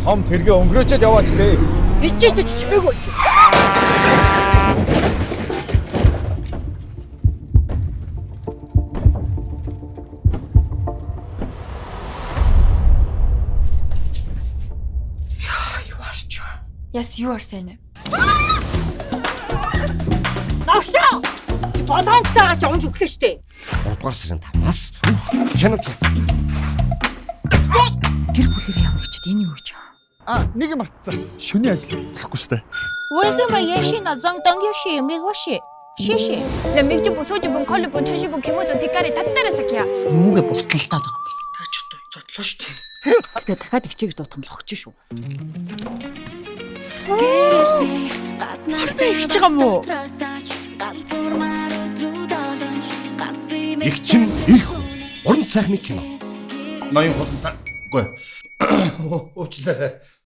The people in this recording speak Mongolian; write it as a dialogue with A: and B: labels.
A: том тэргээ өнгөрөөчөөд яваач дээ.
B: Ичээж тэ чичмээгүй.
C: Yes, you are saying.
B: Навшаа! Боломжтойгоо ч унж өглөө штэ.
D: 3 дугаар сарын 5-аас хянах.
B: Гэр бүлэрээ ямар ч энэ юу гэж.
A: Нэг юм мартсан. Шөний ажил болохгүй штэ.
E: 为什么也是那张灯有些没关系？谢谢。
C: 맥주분, 소주분, 컬러분, 천시분, 개모전, 대가리 다 따라삭이야.
B: Нүгэ бурталтаад байгаа юм бэ. Та ч одоо зодлоо штэ. Тэгээ дахиад ихчээж дуутах юм лохож шүү. Ихч байгаа мó?
D: Их чин их уран сайхны кино.
F: Ноён хулантай. Үгүй. Уучлаарай.